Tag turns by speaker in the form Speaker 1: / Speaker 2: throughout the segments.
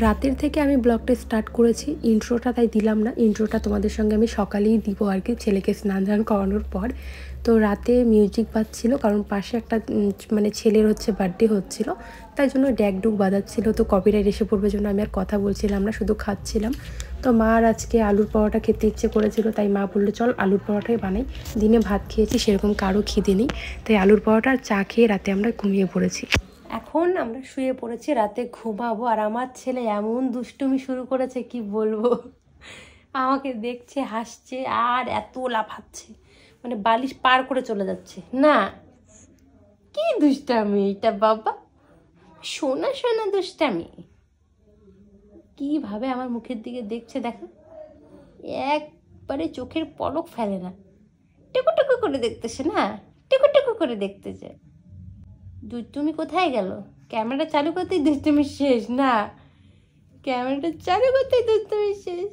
Speaker 1: রাতের থেকে আমি ব্লগটা স্টার্ট করেছি, ইন্ট্রোটা তাই দিলাম না। ইন্ট্রোটা তোমাদের সঙ্গে আমি সকালেই দিব আর কি, ছেলেকে স্নান ধান করানোর পর। তো রাতে মিউজিক বাজছিল, কারণ পাশে একটা মানে ছেলের হচ্ছে বার্থডে হচ্ছিল, তাই জন্য ড্যাকডুক বাজাচ্ছিল। তো কপিরাইট এসে পড়বে জন্য আমি আর কথা বলছিলাম না, শুধু খাচ্ছিলাম। তো মার আজকে আলুর পরোটা খেতে ইচ্ছে করেছিল, তাই মা বললো চল আলুর পরোটাই বানাই। দিনে ভাত খেয়েছি, সেরকম কারো খিদে নেই, তাই আলুর পরোটা আর চা খেয়ে রাতে আমরা ঘুমিয়ে পড়েছি। এখন আমরা শুয়ে পড়েছি, রাতে ঘুমাবো। আর আমার ছেলে এমন দুষ্টুমি শুরু করেছে কি বলবো, আমাকে দেখছে, হাসছে আর এত লাফাচ্ছে, মানে বালিশ পার করে চলে যাচ্ছে। না কি দুষ্টামি এটা বাবা, সোনা সোনা দুষ্টামি। কিভাবে আমার মুখের দিকে দেখছে দেখো, একবারে চোখের পলক ফেলে না, টুকু টুকু করে দেখতেছে, না টুকু টুকু করে দেখতেছে। দুষ্টুমি কোথায় গেল? ক্যামেরা চালু করতেই দুষ্টুমি শেষ, না ক্যামেরাটা চালু করতেই দুষ্টুমি শেষ।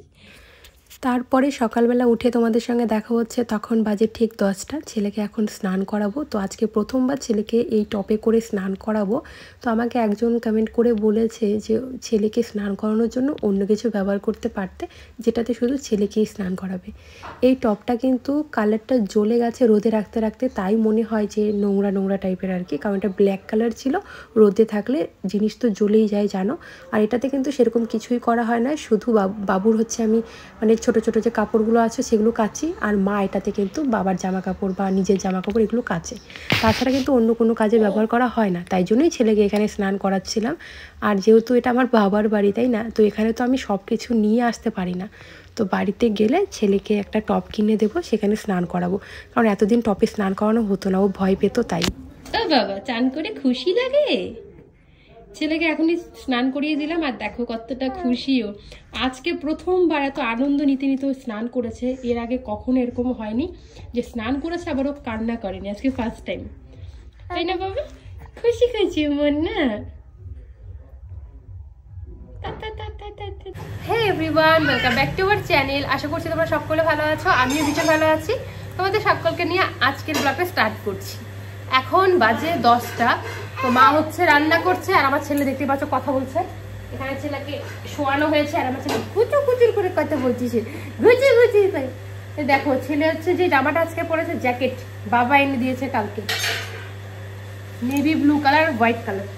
Speaker 1: তারপরে সকালবেলা উঠে তোমাদের সঙ্গে দেখা হচ্ছে, তখন বাজে ঠিক 10টা। ছেলেকে এখন স্নান করাবো। তো আজকে প্রথমবার ছেলেকে এই টপে করে স্নান করাবো। তো আমাকে একজন কমেন্ট করে বলেছে যে ছেলেকে স্নান করানোর জন্য অন্য কিছু ব্যবহার করতে পারতে, যেটাতে শুধু ছেলেকেই স্নান করাবে। এই টপটা কিন্তু কালারটা জ্বলে গেছে রোদে রাখতে রাখতে, তাই মনে হয় যে নোংরা নোংরা টাইপের আর কি, কারণ এটা ব্ল্যাক কালার ছিল। রোদে থাকলে জিনিস তো জ্বলেই যায় জানো। আর এটাতে কিন্তু সেরকম কিছুই করা হয় না, শুধু বাবুর হচ্ছে আমি মানে ছোট ছোট যে কাপড়গুলো আছে সেগুলো কাচি, আর মা এটাতে কিন্তু বাবার জামা কাপড় বা নিজের জামা কাপড় এগুলো কাচে। তাছাড়া কিন্তু অন্য কোনো কাজে ব্যবহার করা হয় না, তাই জন্যই ছেলেকে এখানে স্নান করাচ্ছিলাম। আর যেহেতু এটা আমার বাবার বাড়ি তাই না, তো এখানে তো আমি সব কিছু নিয়ে আসতে পারি না। তো বাড়িতে গেলে ছেলেকে একটা টপ কিনে দেবো, সেখানে স্নান করাবো, কারণ এতদিন টপে স্নান করানো হতো না, ও ভয় পেতো তাই। ও বাবা, চান করে খুশি লাগে? ছেলেকে এখনই স্নান করিয়ে দিলাম, আর দেখো কতটা খুশিও। আজকে প্রথমবার এত আনন্দ নিতে নিতে স্নান করেছে, এর আগে কখনো এরকম হয়নি যে স্নান করেছে আবার ও কান্না করেনি, আজকে ফার্স্ট টাইম, তাই না বাবা? খুশি খুশি মন না? Hey everyone, welcome back to our channel. আশা করছি তোমরা সকলে ভালো আছো, আমিও ভীষণ ভালো আছি। তোমাদের সকলকে নিয়ে আজকের ব্লগটা স্টার্ট করছি। এখন বাজে 10টা। তো মা হচ্ছে রান্না করছে, আর আমার ছেলে দেখতে পাচ্ছ কথা বলছে। এখানে ছেলেকে শোয়ানো হয়েছে, আর আমার ছেলে কুচুর কুচুর করে কথা বলছে, ঘুচি ঘুচি করে। দেখো ছেলে হচ্ছে যে জামাটা আজকে পরেছে, জ্যাকেট বাবা এনে দিয়েছে কালকে, navy blue colour white colour.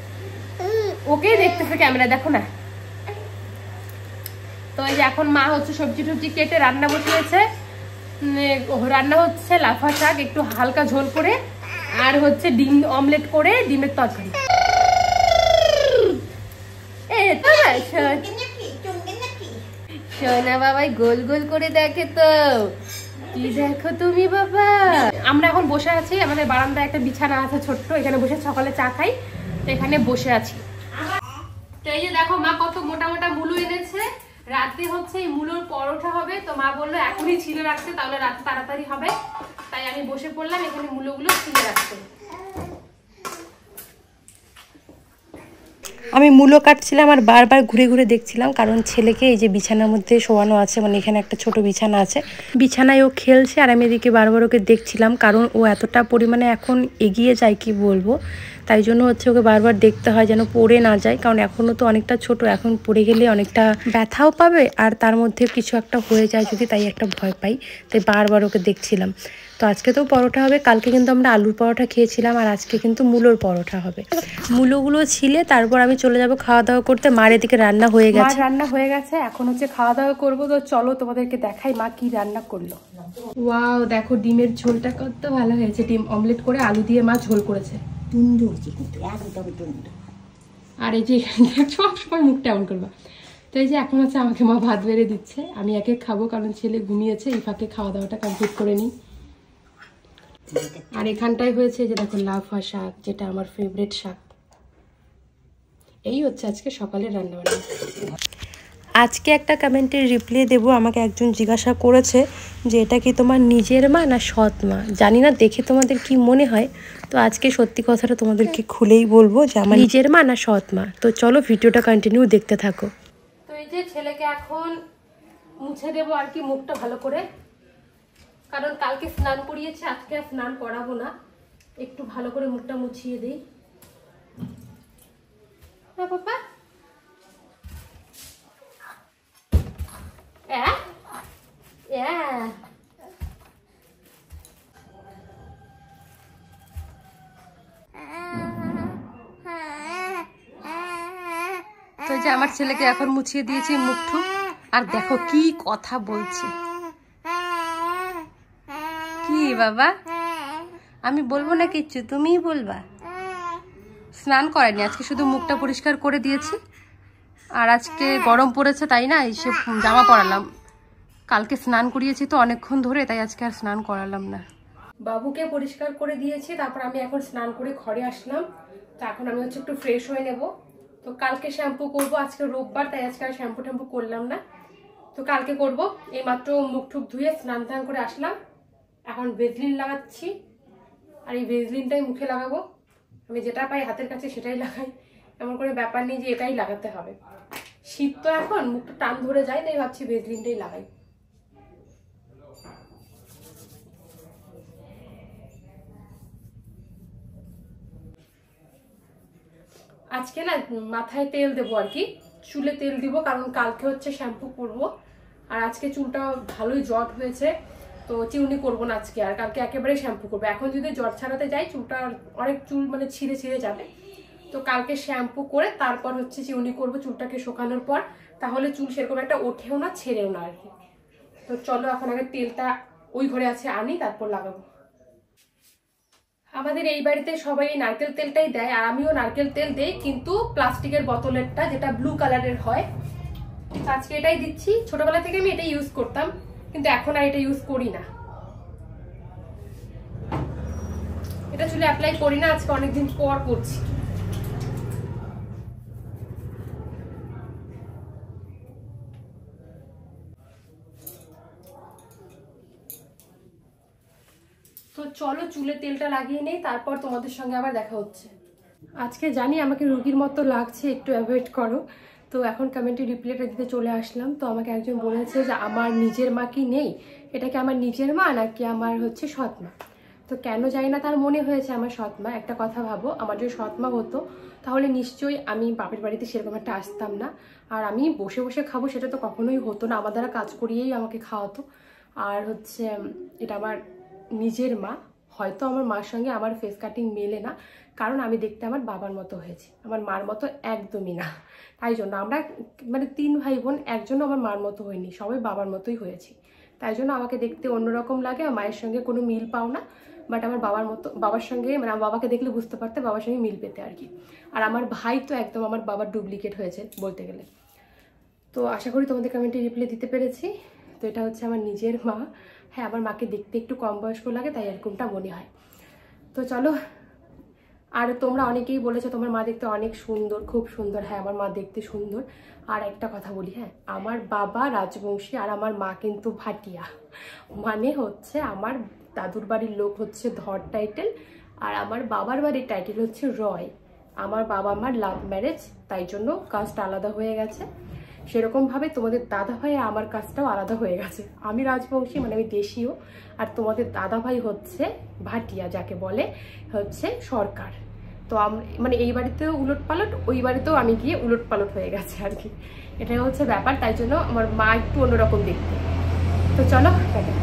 Speaker 1: ওকে দেখতেছে ক্যামেরা, দেখো না। তো এই যে এখন মা হচ্ছে সবজি টবজি কেটে রান্না বসিয়েছে। রান্না হচ্ছে লাফা শাক একটু হালকা ঝোল করে, আর হচ্ছে ডিম অমলেট করে ডিমের তরকারি। সোনা বাবাই গোল গোল করে দেখে তো, কি দেখো তুমি বাবা। আমরা এখন বসে আছি, আমাদের বারান্দায় একটা বিছানা আছে ছোট্ট, এখানে বসে সকালে চা খাই, তো এখানে বসে আছি। তো এই যে দেখো মা কত মোটা মোটা মুলো এনেছে, রাতে হচ্ছে এই মুলোর পরোটা হবে। তো মা বললো এখনই ছিলে রাখতে, তাহলে রাতে তাড়াতাড়ি হবে, তাই আমি বসে পড়লাম এখানে মুলোগুলো ছিলে রাখতে। আমি মূলো কাটছিলাম আর বারবার ঘুরে ঘুরে দেখছিলাম, কারণ ছেলেকে এই যে বিছানার মধ্যে শোয়ানো আছে, মানে এখানে একটা ছোট বিছানা আছে, বিছানায় ও খেলছে, আর আমি এদিকে বারবার ওকে দেখছিলাম, কারণ ও এতটা পরিমাণে এখন এগিয়ে যায় কি বলবো, তাই জন্য হচ্ছে ওকে বারবার দেখতে হয় যেন পড়ে না যায়, কারণ এখনও তো অনেকটা ছোট, এখন পড়ে গেলে অনেকটা ব্যথাও পাবে, আর তার মধ্যে কিছু একটা হয়ে যায় যদি, তাই একটা ভয় পাই, তাই বারবার ওকে দেখছিলাম। তো আজকে তো পরোটা হবে, কালকে কিন্তু আমরা আলুর পরোটা খেয়েছিলাম, আর আজকে কিন্তু মূলোর পরোটা হবে। মূলোগুলো ছিলে তারপর আমি চলে যাব খাওয়া দাওয়া করতে। মার এদিকে রান্না হয়ে গেছে, রান্না হয়ে গেছে, এখন হচ্ছে খাওয়া দাওয়া করবো। তো চলো তোমাদেরকে দেখাই মা কি রান্না করলো। ওয়াও, দেখো ডিমের ঝোলটা কত ভালো হয়েছে, ডিম অমলেট করে আলু দিয়ে মা ঝোল করেছে। আর এই যে সব সময় মুখটা এমন করবা। তো এই যে এখন হচ্ছে আমাকে মা ভাত বেড়ে দিচ্ছে, আমি একে খাবো, কারণ ছেলে ঘুমিয়েছে, এই ফাঁকে খাওয়া দাওয়াটা কমপ্লিট করে নিই। আর এখানটায় হয়েছে যে দেখো লাফা শাক, যেটা আমার ফেভারিট শাক। এই হচ্ছে আজকে সকালের রান্নাবান্না। আজকে একটা কমেন্টের রিপ্লাই দেবো, আমাকে একজন জিজ্ঞাসা করেছে যে এটা কি তোমার নিজের মা না সৎ মা, জানি না দেখে তোমাদের কি মনে হয়। তো আজকে সত্যি কথাটা তোমাদেরকে খুলেই বলবো যে আমার নিজের মা না সৎ মা। তো চলো ভিডিওটা কন্টিনিউ দেখতে থাকো। তো এই যে ছেলেকে এখন মুছে দেবো আর কি মুখটা ভালো করে, কারণ কালকে স্নান করিয়েছে, আজকে আর স্নান করাবো না, একটু ভালো করে মুখটা মুছিয়ে দিই। হ্যাঁ বাবা, তো যে আমার ছেলেকে এখন মুছিয়ে দিয়েছি মুখটু, আর দেখো কি কথা বলছে। কি বাবা, আমি বলবো না কিচ্ছু, তুমিই বলবা। স্নান করেনি আজকে, শুধু মুখটা পরিষ্কার করে দিয়েছি। আর আজকে গরম পড়েছে তাই না, এসে জামা পরালাম। কালকে স্নান করিয়েছি তো অনেকক্ষণ ধরে, তাই আজকে আর স্নান করালাম না। বাবুকে পরিষ্কার করে দিয়েছি, তারপর আমি এখন স্নান করে ঘরে আসলাম। তো এখন আমি হচ্ছে একটু ফ্রেশ হয়ে নেব। তো কালকে শ্যাম্পু করব, আজকে রোববার তাই আজকে আর শ্যাম্পু ট্যাম্পু করলাম না। তো কালকে করব। এইমাত্র মুখ টুক ধুয়ে স্নান টান করে আসলাম। এখন ভেজলিন লাগাচ্ছি, আর এই ভেজলিনটাই মুখে লাগাবো। আমি যেটা পাই হাতের কাছে সেটাই লাগাই, এমন করে ব্যাপার নেই যে এটাই লাগাতে হবে। শীত তো এখন, মুখটা টান ধরে যায়, তাই ভাবছি ভেজলিনটাই লাগাই। আজকে না মাথায় তেল দেবো আর কি, চুলে তেল দিব, কারণ কালকে হচ্ছে শ্যাম্পু করব। আর আজকে চুলটা ভালোই জট হয়েছে, তো চিউনি করব না আজকে, আর কালকে একেবারে শ্যাম্পু করবো। এখন যদি জট ছাড়াতে যাই চুলটা অনেক চুল মানে ছিঁড়ে ছিঁড়ে যাবে। তো কালকে শ্যাম্পু করে তারপর হচ্ছে চিউনি করব চুলটাকে শুকানোর পর, তাহলে চুল সেরকম একটা ওঠেও না ছেড়েও না আর কি। তো চলো এখন আগে তেলটা ওই ঘরে আছে আনি, তারপর লাগাবো। আমাদের এই বাড়িতে সবাই নারকেল তেলটাই দেয়, আর আমিও নারকেল তেল দেই, কিন্তু প্লাস্টিকের বোতলেরটা, যেটা ব্লু কালারের হয়। আজকে এটাই দিচ্ছি। ছোটবেলা থেকে আমি এটাই ইউজ করতাম, কিন্তু এখন আর এটা ইউজ করি না। এটা চুলে অ্যাপ্লাই করি না, আজকে অনেকদিন পর করছি। তো চলো চুলে তেলটা লাগিয়ে নেই, তারপর তোমাদের সঙ্গে আবার দেখা হচ্ছে। আজকে জানি আমাকে রোগীর মতো লাগছে, একটু অ্যাভয়েড করো। তো এখন কমেন্টে রিপ্লাইটা দিতে চলে আসলাম। তো আমাকে একজন বলেছে যে আমার নিজের মা কি নেই, এটা কি আমার নিজের মা নাকি আমার হচ্ছে সৎ মা। তো কেন জানি না তার মনে হয়েছে আমার সৎ মা। একটা কথা ভাবো, আমার যদি সৎ মা হতো তাহলে নিশ্চয়ই আমি বাপের বাড়িতে সেরকম একটা আসতাম না। আর আমি বসে বসে খাবো সেটা তো কখনোই হতো না, আমার দ্বারা কাজ করিয়েই আমাকে খাওয়াতো। আর হচ্ছে এটা আমার নিজের মা। হয়তো আমার মার সঙ্গে আমার ফেস কাটিং মেলে না, কারণ আমি দেখতে আমার বাবার মতো হয়েছি, আমার মার মতো একদমই না। তাই জন্য আমরা মানে 3 ভাই বোন, একজনও আমার মার মতো হয়নি, সবাই বাবার মতোই হয়েছি। তাই জন্য আমাকে দেখতে অন্যরকম লাগে, আর মায়ের সঙ্গে কোনো মিল পাও না। বাট আমার বাবার মতো, বাবার সঙ্গে মানে আমার বাবাকে দেখলে বুঝতে পারতে, বাবার সঙ্গে মিল পেতে আর কি। আর আমার ভাই তো একদম আমার বাবার ডুপ্লিকেট হয়েছে বলতে গেলে। তো আশা করি তোমাদের কমেন্টে রিপ্লাই দিতে পেরেছি। তো এটা হচ্ছে আমার নিজের মা। হ্যাঁ, আমার মাকে দেখতে একটু কম বয়স্ক লাগে, তাই এরকমটা মনে হয়। তো চলো। আর তোমরা অনেকেই বলেছো তোমার মা দেখতে অনেক সুন্দর, খুব সুন্দর। হ্যাঁ, আমার মা দেখতে সুন্দর। আর একটা কথা বলি, হ্যাঁ, আমার বাবা রাজবংশী আর আমার মা কিন্তু ভাটিয়া। মানে হচ্ছে আমার দাদুর বাড়ির লোক হচ্ছে ধর টাইটেল, আর আমার বাবার বাড়ির টাইটেল হচ্ছে রয়। আমার বাবা মার লাভ ম্যারেজ, তাই জন্য কাস্ট আলাদা হয়ে গেছে। সেরকমভাবে তোমাদের দাদা ভাই আর আমার কাজটাও আলাদা হয়ে গেছে। আমি রাজবংশী মানে আমি দেশীয়, আর তোমাদের দাদা ভাই হচ্ছে ভাটিয়া, যাকে বলে হচ্ছে সরকার। তো মানে এই বাড়িতেও উলট পালট, ওই বাড়িতেও আমি গিয়ে উলট পালট হয়ে গেছে আর কি। এটাই হচ্ছে ব্যাপার, তাই জন্য আমার মা একটু অন্যরকম দেখতে। তো চলো টাটা।